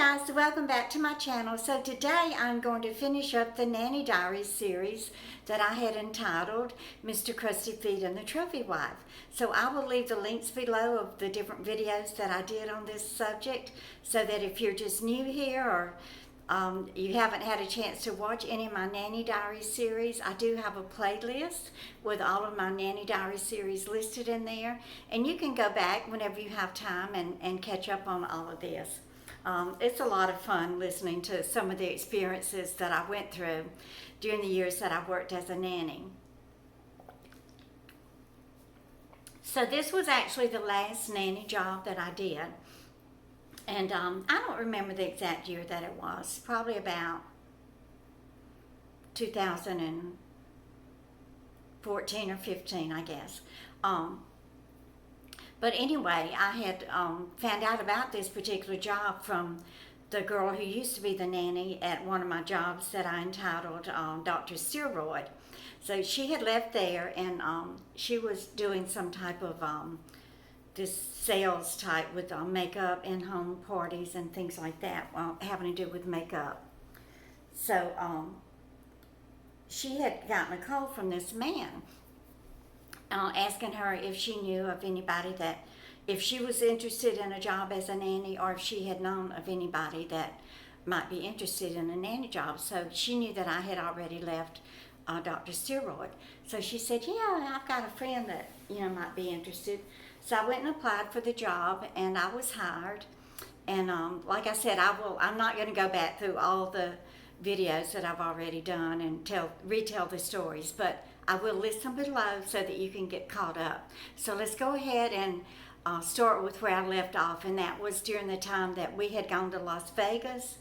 Hi guys, welcome back to my channel. So today I'm going to finish up the Nanny Diaries series that I had entitled Mr. Crusty Feet and the Trophy Wife. So I will leave the links below of the different videos that I did on this subject so that if you're just new here or you haven't had a chance to watch any of my Nanny Diaries series, I do have a playlist with all of my Nanny Diaries series listed in there, and you can go back whenever you have time and catch up on all of this. It's a lot of fun listening to some of the experiences that I went through during the years that I worked as a nanny. So this was actually the last nanny job that I did. And I don't remember the exact year that it was, probably about 2014 or 15, I guess. But anyway, I had found out about this particular job from the girl who used to be the nanny at one of my jobs that I entitled Dr. Steroid. So she had left there, and she was doing some type of this sales type with makeup, in-home parties and things like that, having to do with makeup. So she had gotten a call from this man asking her if she knew of anybody that, if she was interested in a job as a nanny, or if she had known of anybody that might be interested in a nanny job. So she knew that I had already left Dr. Steroid. So she said, yeah, I've got a friend that might be interested. So I went and applied for the job, and I was hired. And like I said, I'm not going to go back through all the videos that I've already done and retell the stories, but I will list them below so that you can get caught up. So let's go ahead and start with where I left off, and that was during the time that we had gone to Las Vegas.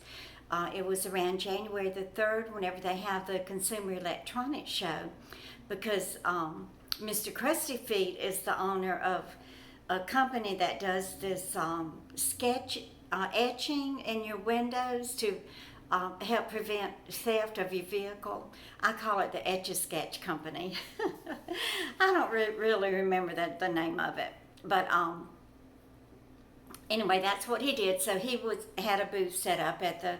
It was around January the 3rd, whenever they have the Consumer Electronics Show, because Mr. Crusty Feet is the owner of a company that does this sketch etching in your windows to help prevent theft of your vehicle. I call it the Etch-a-Sketch Company. I don't really remember the name of it, but anyway, that's what he did. So he had a booth set up at the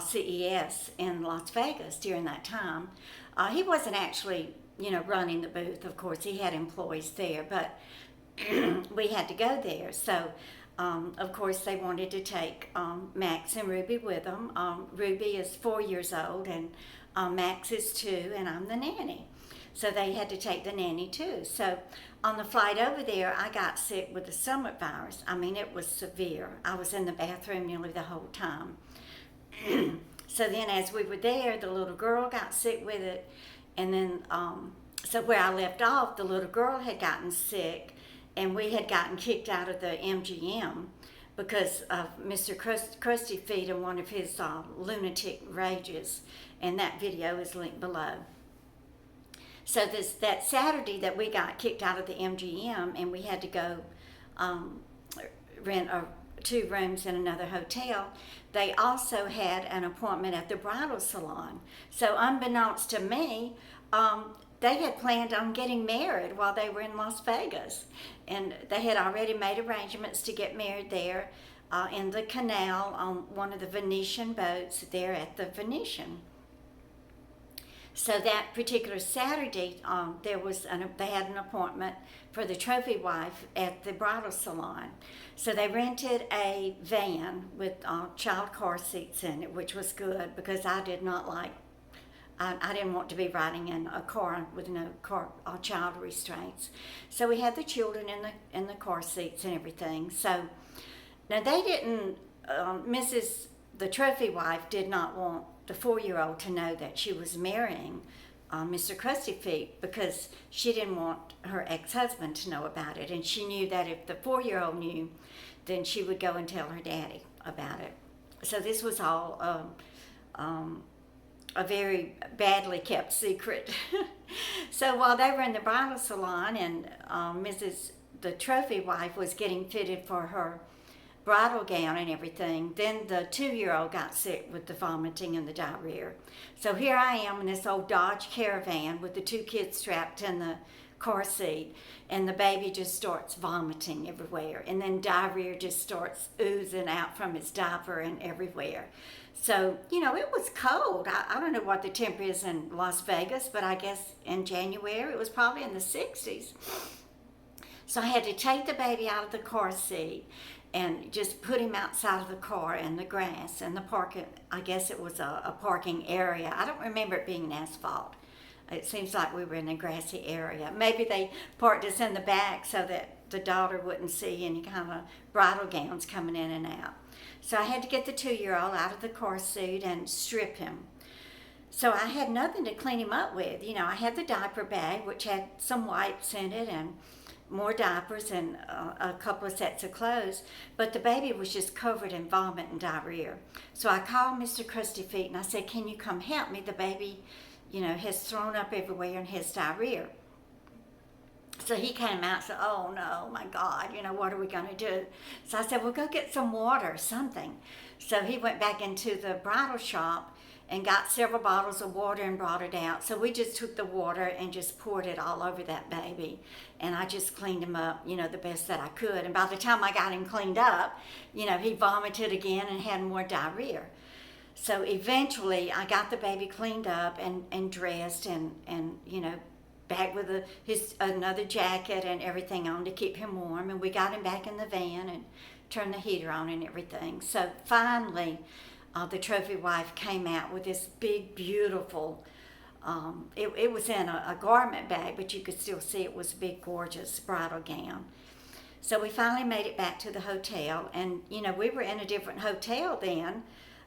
CES in Las Vegas during that time. He wasn't actually, running the booth. Of course, he had employees there, but we had to go there. So of course, they wanted to take Max and Ruby with them. Ruby is 4 years old, and Max is 2, and I'm the nanny. So they had to take the nanny too. So on the flight over there, I got sick with the stomach virus. I mean, it was severe. I was in the bathroom nearly the whole time. So then as we were there, the little girl got sick with it. And then, so where I left off, the little girl had gotten sick, and we had gotten kicked out of the MGM because of Mr. Crusty Feet and one of his lunatic rages. And that video is linked below. So that Saturday that we got kicked out of the MGM, and we had to go rent 2 rooms in another hotel, they also had an appointment at the bridal salon. So unbeknownst to me, they had planned on getting married while they were in Las Vegas. And they had already made arrangements to get married there in the canal on one of the Venetian boats there at the Venetian. So that particular Saturday, they had an appointment for the trophy wife at the bridal salon. So they rented a van with child car seats in it, which was good because I did not like. I didn't want to be riding in a car with no child restraints. So we had the children in the car seats and everything. So now they didn't. The trophy wife did not want the 4-year-old to know that she was marrying Mr. Crusty Feet because she didn't want her ex-husband to know about it, and she knew that if the 4-year-old knew, then she would go and tell her daddy about it. So this was all a very badly kept secret. So while they were in the bridal salon and the trophy wife was getting fitted for her bridal gown and everything, then the 2-year-old got sick with the vomiting and the diarrhea. So here I am in this old Dodge Caravan with the 2 kids strapped in the car seat, and the baby just starts vomiting everywhere, and then diarrhea just starts oozing out from his diaper and everywhere. So, it was cold. I don't know what the temperature is in Las Vegas, but I guess in January it was probably in the 60s. So I had to take the baby out of the car seat and just put him outside of the car in the grass and the parking. I guess it was a parking area. I don't remember it being asphalt. It seems like we were in a grassy area. Maybe they parked us in the back so that the daughter wouldn't see any kind of bridal gowns coming in and out. So I had to get the 2-year-old out of the car seat and strip him. So I had nothing to clean him up with. I had the diaper bag, which had some wipes in it and more diapers and a couple of sets of clothes, but the baby was just covered in vomit and diarrhea. So I called Mr. Crusty Feet and I said, can you come help me? The baby, has thrown up everywhere and has diarrhea. So he came out and said, oh no, my God, what are we going to do? So I said, well, go get some water or something. So he went back into the bridal shop and got several bottles of water and brought it out. So we just took the water and just poured it all over that baby. And I just cleaned him up, the best that I could. And by the time I got him cleaned up, he vomited again and had more diarrhea. So eventually I got the baby cleaned up and dressed and back with another jacket and everything on to keep him warm. And we got him back in the van and turned the heater on and everything. So finally, the trophy wife came out with this big, beautiful, it was in a garment bag, but you could still see it was a big, gorgeous bridal gown. So we finally made it back to the hotel, and we were in a different hotel then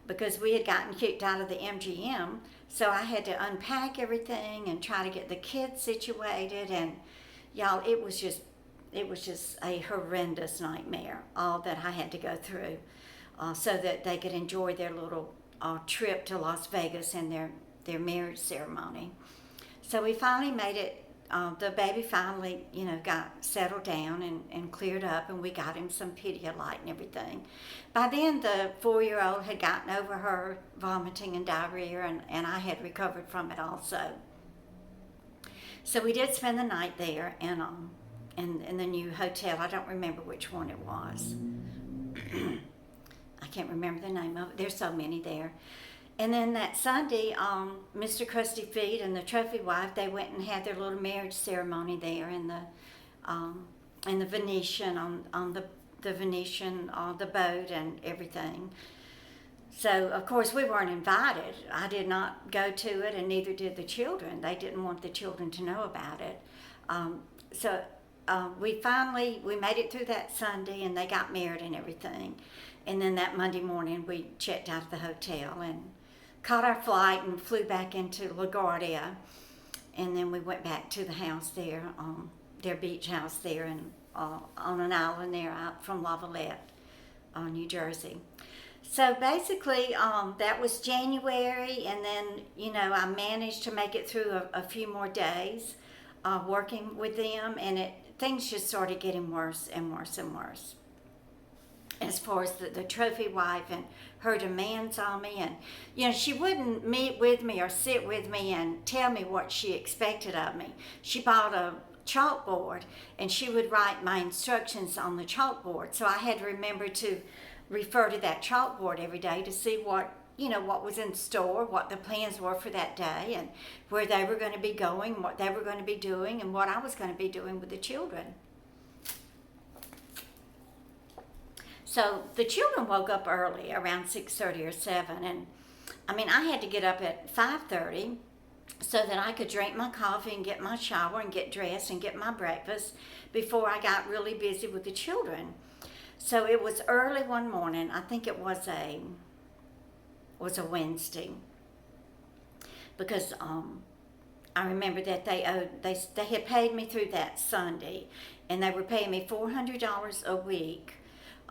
because we had gotten kicked out of the MGM. So I had to unpack everything and try to get the kids situated, and y'all, it was just a horrendous nightmare, all that I had to go through. So that they could enjoy their little trip to Las Vegas and their marriage ceremony. So we finally made it. The baby finally, got settled down and cleared up, and we got him some Pedialyte and everything. By then, the 4-year-old had gotten over her vomiting and diarrhea, and I had recovered from it also. So we did spend the night there in the new hotel. I don't remember which one it was. I can't remember the name of it. There's so many there. And then that Sunday, Mr. Crusty Feet and the trophy wife, they went and had their little marriage ceremony there in the Venetian, on the Venetian, the boat and everything. So, of course, we weren't invited. I did not go to it, and neither did the children. They didn't want the children to know about it. So we made it through that Sunday, and they got married and everything. And then that Monday morning, we checked out of the hotel and caught our flight and flew back into LaGuardia. And then we went back to the house there, their beach house there, and on an island there out from Lavallette, New Jersey. So basically, that was January, and then, I managed to make it through a few more days working with them, and things just started getting worse and worse and worse. As far as the trophy wife and her demands on me, and she wouldn't meet with me or sit with me and tell me what she expected of me. She bought a chalkboard and she would write my instructions on the chalkboard, so I had to remember to refer to that chalkboard every day to see what was in store, what the plans were for that day, and where they were going to be going, what they were going to be doing, and what I was going to be doing with the children. So the children woke up early, around 6:30 or 7, and I had to get up at 5:30 so that I could drink my coffee and get my shower and get dressed and get my breakfast before I got really busy with the children. So it was early one morning. I think it was a Wednesday, because I remember that they had paid me through that Sunday, and they were paying me $400 a week.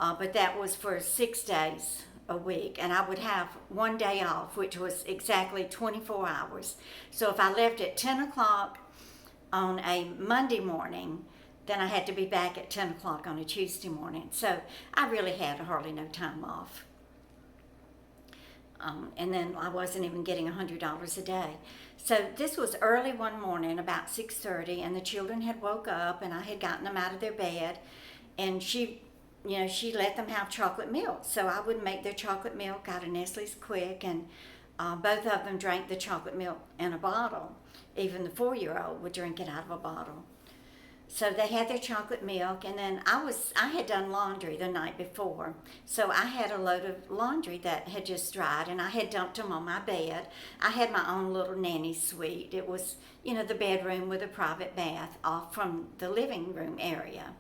But that was for 6 days a week, and I would have one day off, which was exactly 24 hours. So if I left at 10 o'clock on a Monday morning, then I had to be back at 10 o'clock on a Tuesday morning. So I really had hardly no time off. And then I wasn't even getting $100 a day. So this was early one morning, about 6:30, and the children had woke up, and I had gotten them out of their bed, and she let them have chocolate milk. So I would make their chocolate milk out of Nestle's Quick, and both of them drank the chocolate milk in a bottle. Even the 4-year-old would drink it out of a bottle. So they had their chocolate milk, and then I had done laundry the night before. So I had a load of laundry that had just dried, and I had dumped them on my bed. I had my own little nanny suite. It was, the bedroom with a private bath off from the living room area.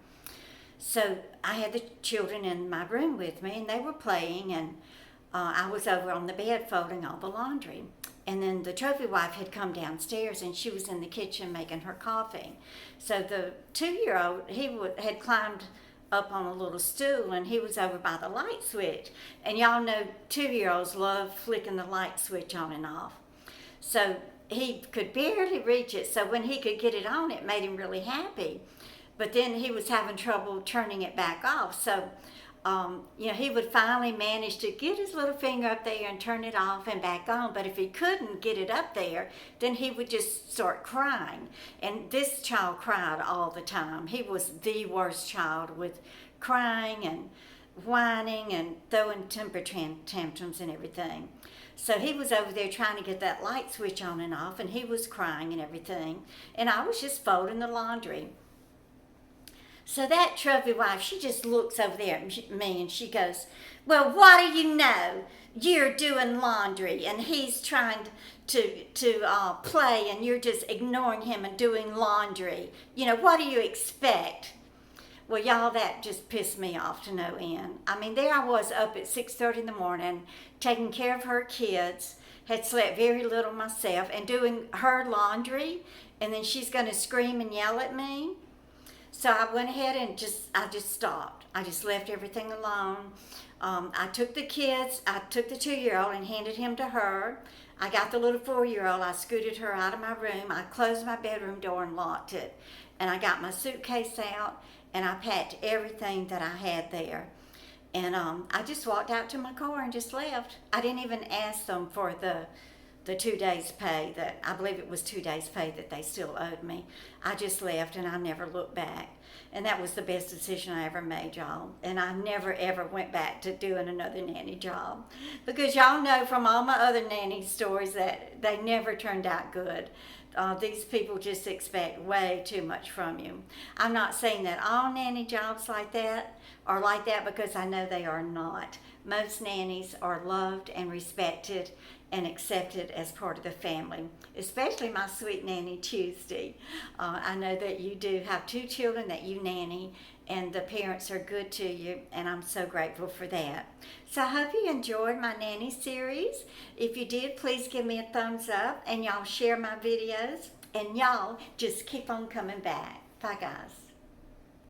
So I had the children in my room with me, and they were playing, and I was over on the bed folding all the laundry. And then the trophy wife had come downstairs, and she was in the kitchen making her coffee. So the 2-year-old, had climbed up on a little stool, and he was over by the light switch. And y'all know 2-year-olds love flicking the light switch on and off. So he could barely reach it. So when he could get it on, it made him really happy. But then he was having trouble turning it back off. So he would finally manage to get his little finger up there and turn it off and back on. But if he couldn't get it up there, then he would just start crying. And this child cried all the time. He was the worst child, with crying and whining and throwing temper tantrums and everything. So he was over there trying to get that light switch on and off, and he was crying and everything. And I was just folding the laundry. So that trophy wife, she just looks over there at me and she goes, "Well, what do you know? You're doing laundry and he's trying to play, and you're just ignoring him and doing laundry. What do you expect?" Well, y'all, that just pissed me off to no end. I mean, there I was up at 6:30 in the morning, taking care of her kids, had slept very little myself, and doing her laundry, and then she's going to scream and yell at me. So I went ahead and I just stopped. I just left everything alone. I took the 2-year-old and handed him to her. I got the little 4-year-old, I scooted her out of my room. I closed my bedroom door and locked it. And I got my suitcase out, and I packed everything that I had there. And I just walked out to my car and just left. I didn't even ask them for the 2 days pay, that I believe it was 2 days pay that they still owed me. I just left, and I never looked back. And that was the best decision I ever made, y'all. And I never ever went back to doing another nanny job, because y'all know from all my other nanny stories that they never turned out good. These people just expect way too much from you. I'm not saying that all nanny jobs are like that, because I know they are not. Most nannies are loved and respected and accepted as part of the family, especially my sweet nanny Tuesday. I know that you do have 2 children that you nanny, and the parents are good to you, and I'm so grateful for that. So I hope you enjoyed my nanny series. If you did, please give me a thumbs up, and y'all share my videos, and y'all just keep on coming back. Bye, guys.